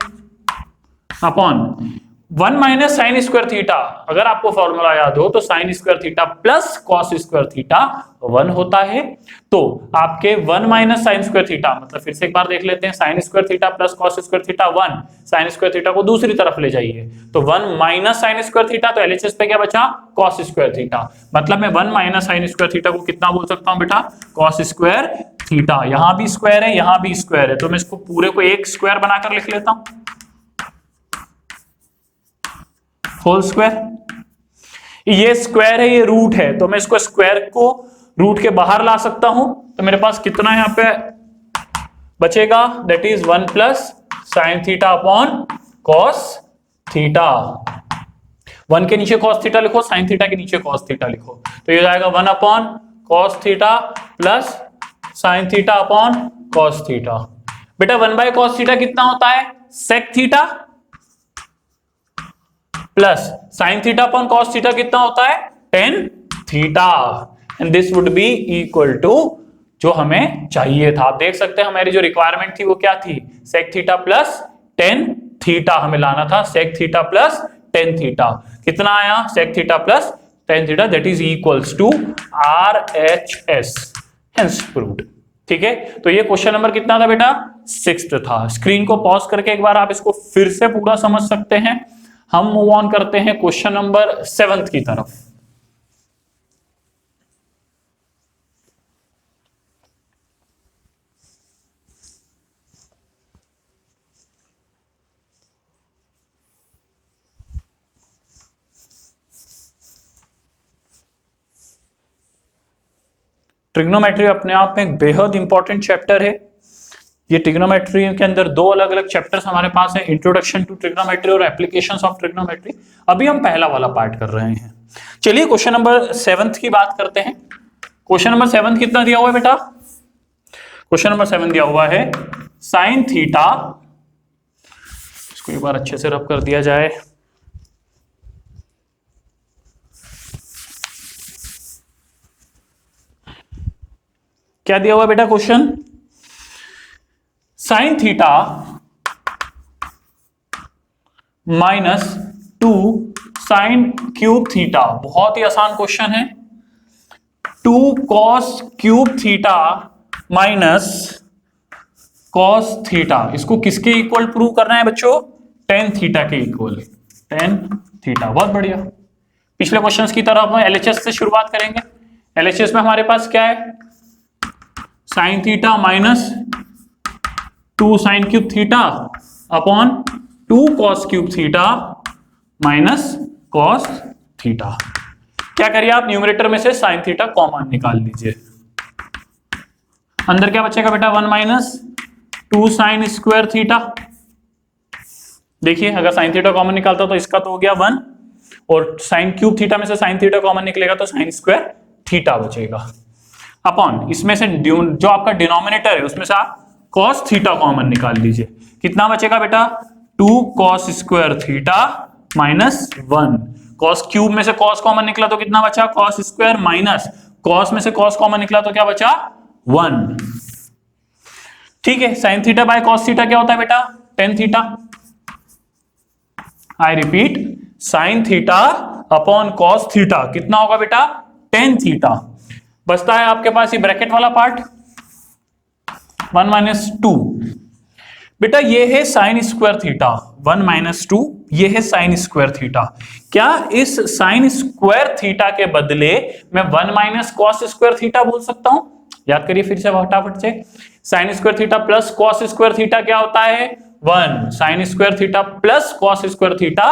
Upon 1 minus sine square theta, अगर आपको फॉर्मूला याद हो तो sine square theta plus cos square theta 1 होता है। तो आपके 1 माइनस साइन स्क्वायर थीटा, मतलब फिर से एक बार देख लेते हैं, sine square theta plus cos square theta 1, sign square theta को दूसरी तरफ ले जाइए तो 1 माइनस साइन स्क्वायर थीटा, तो एलएचएस पे क्या बचा कॉस स्क्वायर थीटा। मतलब मैं 1 माइनस साइन स्क्वायर थीटा को कितना बोल सकता हूं बेटा, कॉस स्क्वायर थीटा। यहां भी स्क्वायर है, यहां भी स्क्वायर है, तो मैं इसको पूरे को एक स्क्वायर बनाकर लिख लेता हूं, होल स्क्वायर। ये स्क्वायर है, ये रूट है, तो मैं इसको स्क्वायर को रूट के बाहर ला सकता हूं। तो मेरे पास कितना यहां पे बचेगा, that is 1 plus sine theta upon cos theta. 1 के नीचे कॉस थीटा लिखो, साइन थीटा के नीचे कॉस थीटा लिखो, तो ये जाएगा 1 upon cos theta plus sine theta upon cos theta. बेटा 1 बाय कॉस थीटा कितना होता है, sec theta, plus sine theta upon cos theta कितना होता है, tan theta. And this would be equal to जो हमें चाहिए था। आप देख सकते हैं हमारी जो रिक्वायरमेंट थी वो क्या थी, sec theta plus tan theta हमें लाना था, sec theta plus tan theta. कितना आया, sec theta plus tan theta, that is equals to RHS, hence proved. ठीक है, तो ये क्वेश्चन नंबर कितना था बेटा, सिक्स्थ था। स्क्रीन को पॉज करके एक बार आप इसको फिर से पूरा समझ सकते हैं। हम मूव ऑन करते हैं क्वेश्चन नंबर 7 की तरफ। ट्रिग्नोमेट्री अपने आप में एक बेहद इंपॉर्टेंट चैप्टर है। ये ट्रिग्नोमेट्री के अंदर दो अलग अलग चैप्टर्स हमारे पास है, इंट्रोडक्शन टू ट्रिग्नोमेट्री और एप्लीकेशंस ऑफ ट्रिग्नोमेट्री। अभी हम पहला वाला पार्ट कर रहे हैं। चलिए क्वेश्चन नंबर 7 की बात करते हैं। क्वेश्चन नंबर 7 कितना दिया हुआ है बेटा? क्वेश्चन नंबर 7 दिया हुआ है साइन थीटा, इसको एक बार अच्छे से रब कर दिया जाए। क्या दिया हुआ बेटा question? Sine theta -2 sine cube theta. बहुत ही आसान क्वेश्चन है। 2 cos cube theta minus cos theta, इसको किसके इक्वल प्रूव करना है बच्चों? टेन थीटा के इक्वल। टेन थीटा, बहुत बढ़िया। पिछले क्वेश्चंस की तरह हम एलएचएस से शुरुआत करेंगे। एलएचएस में हमारे पास क्या है? Sign theta minus 2 sine cube theta upon 2 cos cube theta minus cos theta. क्या करिए आप, न्यूमरेटर में से साइन थीटा कॉमन निकाल लीजिए। अंदर क्या बचेगा बेटा? 1 माइनस 2 साइन स्क्वायर थीटा। देखिए अगर साइन थीटा कॉमन निकालता तो इसका तो हो गया 1, और साइन क्यूब थीटा में से साइन थीटा कॉमन निकलेगा तो साइन स्क्वायर थीटा बचेगा। अपॉन इसमें से जो आपका डिनोमिनेटर है उसमें से आप कॉस थीटा कॉमन निकाल लीजिए। कितना बचेगा बेटा? 2 cos square theta minus 1। Cos cube में से कॉस कॉमन निकला तो कितना बचा? कॉस स्क्वायर माइनस कॉस में से कॉस कॉमन निकला तो क्या बचा? 1। ठीक है, sine theta by cos theta क्या होता है बेटा? Tan theta. I repeat, sign theta upon cos theta कितना होगा बेटा? Tan theta. बचता है आपके पास ये ब्रैकेट वाला पार्ट 1 माइनस 2। बेटा ये है साइन स्क्वायर थीटा, 1 माइनस 2 ये है साइन स्क्वायर थीटा। क्या इस साइन स्क्वायर थीटा के बदले मैं 1 माइनस कॉस स्क्वायर थीटा बोल सकता हूं? याद करिए फिर से फटाफट से। Sine square theta plus cos square theta क्या होता है? 1। Sign square theta plus cos square theta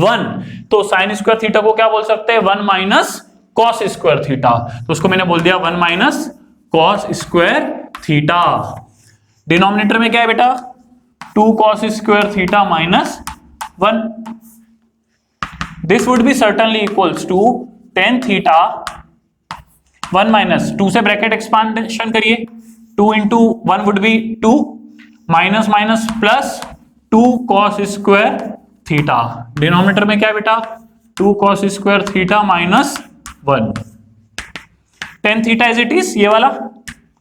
1। तो साइन स्क्वायर थीटा को क्या बोल सकते हैं? 1 माइनस कॉस स्क्वायर थीटा। तो उसको मैंने बोल दिया 1 minus cos square theta. Denominator में क्या है बेटा? 2 cos square theta minus 1। This would be certainly equals to tan theta 1 minus 2 से ब्रैकेट एक्सपांशन करिए, 2 into 1 would be 2 minus minus plus 2 cos square theta. Denominator में क्या है बेटा? 2 cos square theta minus 1। Tan theta as it is. ये वाला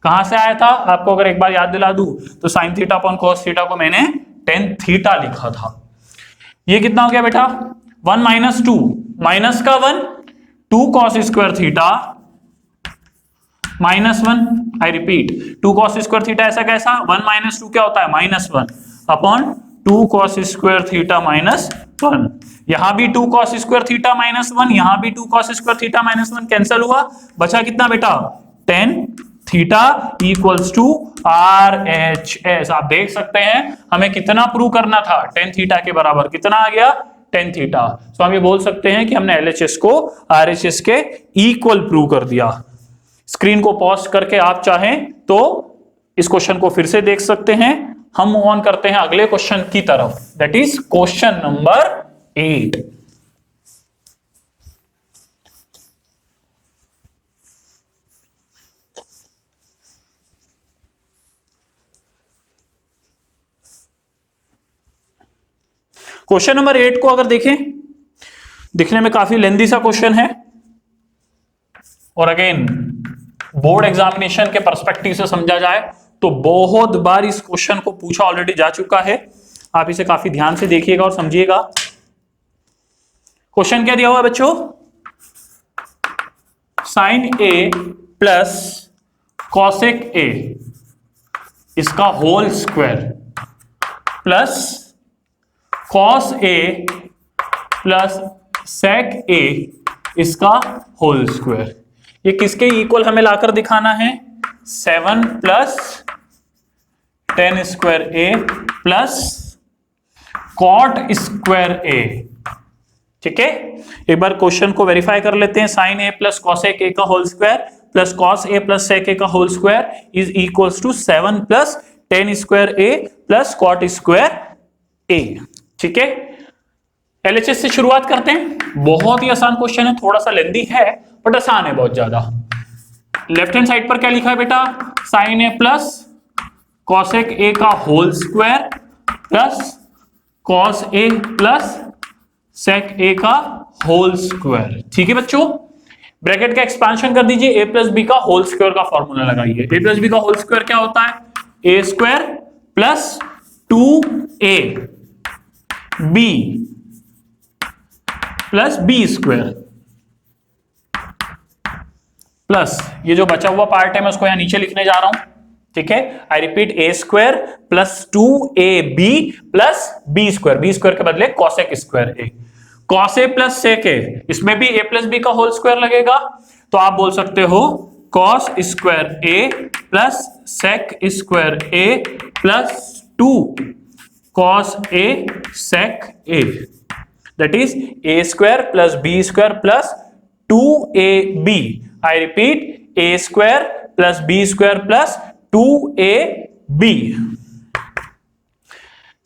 कहां से आया था आपको अगर एक बार याद दिला दूं तो sign theta upon cos theta को मैंने टेन थीटा लिखा था। ये कितना हो गया बेटा? 1 माइनस 2 माइनस का 1, 2 cos square theta minus 1। I repeat, 2 cos square theta ऐसा कैसा? 1 माइनस 2 क्या होता है? Minus 1 upon 2 cos square theta minus 1। यहां भी 2 कॉस स्क्वायर थीटा माइनस 1, यहां भी 2 cos square theta minus 1 cancel हुआ। बचा कितना बेटा? Tan theta equals to RHS। आप देख सकते हैं हमें कितना प्रूव करना था? टेन थीटा के बराबर कितना आ गया? Tan theta. तो हम ये बोल सकते हैं कि हमने LHS को RHS के इक्वल प्रूव कर दिया। स्क्रीन को पॉज करके आप चाहें तो इस क्वेश्चन को फिर से देख सकते हैं। हम मूव ऑन करते हैं अगले क्वेश्चन की तरफ, that is question number 8। Question number 8 को अगर देखें, दिखने में काफी लेंदी सा क्वेश्चन है और अगेन बोर्ड एग्जामिनेशन के पर्सपेक्टिव से समझा जाए तो बहुत बार इस क्वेश्चन को पूछा ऑलरेडी जा चुका है। आप इसे काफी ध्यान से देखिएगा और समझिएगा। क्वेश्चन क्या दिया हुआ है बच्चों? Sine A plus cosec A इसका whole square plus cos A plus sec A इसका होल स्क्वायर। ये किसके इक्वल हमें लाकर दिखाना है? 7 plus 10 square A plus cot square A. ठीक है, एक बार क्वेश्चन को वेरीफाई कर लेते हैं। Sine A plus cosec A का whole square plus cos A plus sec A का whole square is equals to 7 plus 10 square A plus cot square A. ठीक है, एलएचएस से शुरुआत करते हैं। बहुत ही आसान क्वेश्चन है, थोड़ा सा लेंदी है बट आसान है बहुत ज्यादा। लेफ्ट हैंड साइड पर क्या लिखा है बेटा? Sine A plus cosec A का whole square plus cos A plus sec A का होल स्क्वायर। ठीक है बच्चों, ब्रैकेट का एक्सपांशन कर दीजिए, ए प्लस बी का होल स्क्वायर का फॉर्मूला लगाइए। ए प्लस बी का होल स्क्वायर क्या होता है? A square plus 2a B plus B square plus ये जो बचा हुआ पार्ट है मैं उसको यहां नीचे लिखने जा रहा हूं। ठीक है, I repeat, A square plus 2ab plus B square, B square के बदले cosec square A. Cos A plus sec A, इसमें भी ए प्लस बी का होल स्क्वायर लगेगा, तो आप बोल सकते हो cos square A plus sec square A plus 2 cos A sec A, that is A square plus B square plus 2ab। I repeat, A square plus B square plus 2ab।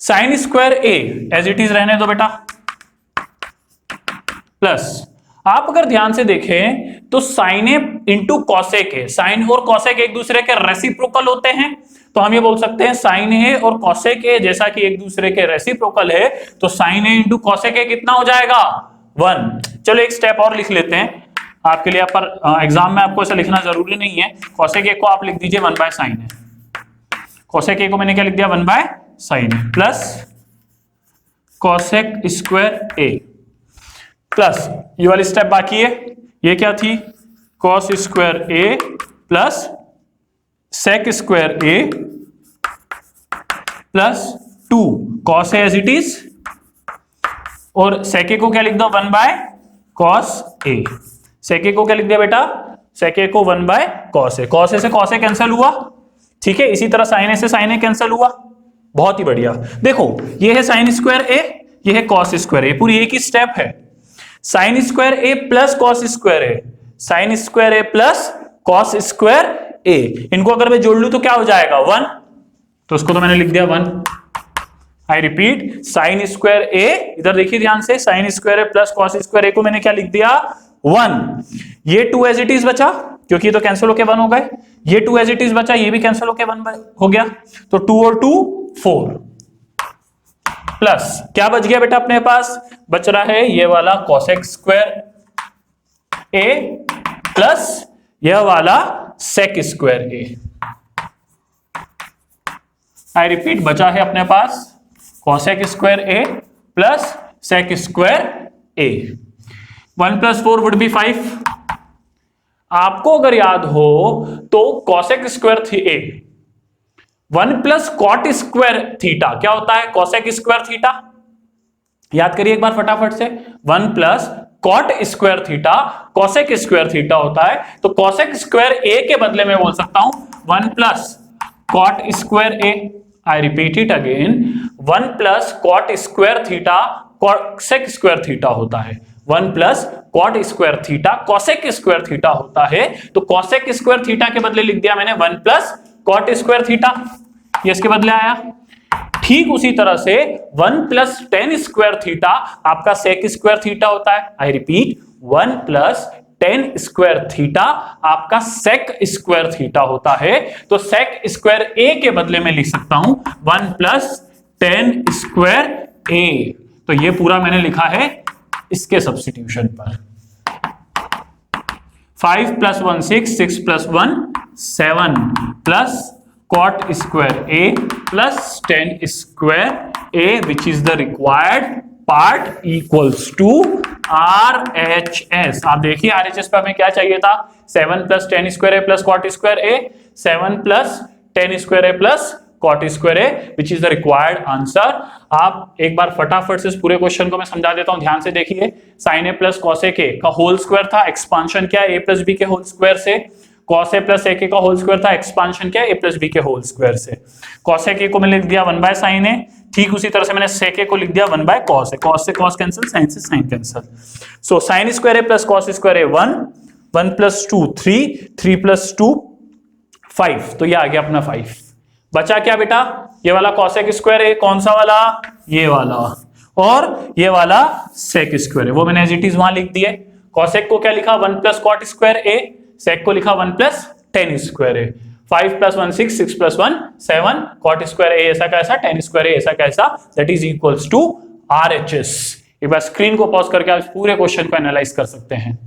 Sign square A as it is रहने दो बेटा, plus आप अगर ध्यान से देखें तो sine A into cosec A, sine और कॉसेक एक दूसरे के रेसिप्रोकल होते हैं, तो हम ये बोल सकते हैं साइन ए और कॉसेक ए जैसा कि एक दूसरे के रेसिप्रोकल है, तो sine A into cosec A कितना हो जाएगा? 1। चलो एक स्टेप और लिख लेते हैं आपके लिए, पर एग्जाम में आपको ऐसा लिखना जरूरी नहीं है। कॉसेक ए को आप लिख दीजिए 1 by sine A, cosec A को मैंने क्या लिख दिया? 1 by sine A plus cosec square A plus ये वाली स्टेप बाकी है, ये क्या थी? Cos square A plus sec square A plus 2 cos A as it is, और सेक ए को क्या लिख दो? 1 बाय कॉस ए। सेक ए को क्या लिख दिया बेटा? सेक ए को 1 बाय कॉस ए। कॉस ए से कॉस ए कैंसिल हुआ, ठीक है, इसी तरह साइन ए से साइन ए कैंसिल हुआ। बहुत ही बढ़िया। देखो ये है साइन स्क्वायर ए, ये है कॉस स्क्वायर ए, पूरी एक ही स्टेप है। Sine square A plus cos square A, sign square A plus cos square ए, इनको अगर मैं जोड़ लूं तो क्या हो जाएगा? 1, तो उसको तो मैंने लिख दिया 1। आई रिपीट, साइन स्क्वायर ए, इधर देखिए ध्यान से, sine square A plus cos square ए को मैंने क्या लिख दिया? 1। ये 2 एज इट इज बचा, क्योंकि ये तो कैंसिल होके 1 हो गए। ये 2 एज इट इज बचा, ये भी कैंसिल होके 1 हो गया, तो 2 और 2 4 प्लस क्या बच गया बेटा अपने पास? बच रहा है ये वाला कॉसेक स्क्वायर ए प्लस यह वाला सेक स्क्वायर ए। आई रिपीट, बचा है अपने पास cosec square A plus sec square A. 1 + 4 would be 5। आपको अगर याद हो तो कॉसेक स्क्वायर थी A, 1 plus cot square theta क्या होता है? Cosec square theta. याद करिए एक बार फटाफट से, 1 plus cot square theta cosec square theta होता है, तो कॉसेक स्क्वायर ए के बदले में बोल सकता हूं 1 plus cot square A. I repeat it again, 1 plus cot square theta cosec square theta होता है, 1 plus cot square theta cosec square theta होता है, तो कॉसेक स्क्वायर थीटा के बदले लिख दिया मैंने 1 प्लस कॉट स्क्वायर थीटा, ये इसके बदले आया। ठीक उसी तरह से 1 प्लस टेन स्क्वायर थीटा आपका सेक स्क्वायर थीटा होता है। I repeat, 1 plus tan square theta आपका सेक स्क्वायर थीटा होता है, तो सेक स्क्वायर ए के बदले में लिख सकता हूं 1 प्लस टेन स्क्वायर ए। तो ये पूरा मैंने लिखा है इसके सब्स्टिट्यूशन पर। 5 + 1 6, 6 + 1 7 plus cot square a plus tan square a, which is the required part, equals to RHS। आप देखिए RHS पे हमें क्या चाहिए था? 7 + tan square a plus cot square a, 7 + tan square A plus cot square A, which is the required answer. आप एक बार फटाफट से इस पूरे क्वेश्चन को मैं समझा देता हूं, ध्यान से देखिए। Sine A plus cosec A का होल स्क्वायर था, एक्सपांशन क्या है ए प्लस बी के होल स्क्वायर से। कॉस ए प्लस ए का होल स्क्वायर था, एक्सपांशन क्या है ए प्लस बी के होल स्क्वायर से। कॉसेक ए को मैंने लिख दिया 1 बाय साइन ए, ठीक उसी तरह से मैंने सेक ए को लिख दिया 1 बाय कॉस ए। कॉस से कॉस कैंसिल, साइन से sine cancel. So sine square A plus cos square A 1, 1 plus 2 3, 3 plus 2 5, तो ये आ गया अपना 5। बचा क्या बेटा, ये वाला कॉसेक स्क्वायर है, कौन सा वाला, ये वाला, और ये वाला सेक स्क्वायर है, वो मैंने एज इट इज वहां लिख दिए। कॉसेक को क्या लिखा 1 plus cot square A, sec को लिखा 1 plus tan square A. 5 plus 1 6, 6 plus 1 7, cot square A ऐसा कैसा, टेन स्क्वायर ए ऐसा कैसा, that is equals to RHS। एक बार स्क्रीन को पॉज करके आप पूरे क्वेश्चन को एनालाइज कर सकते हैं।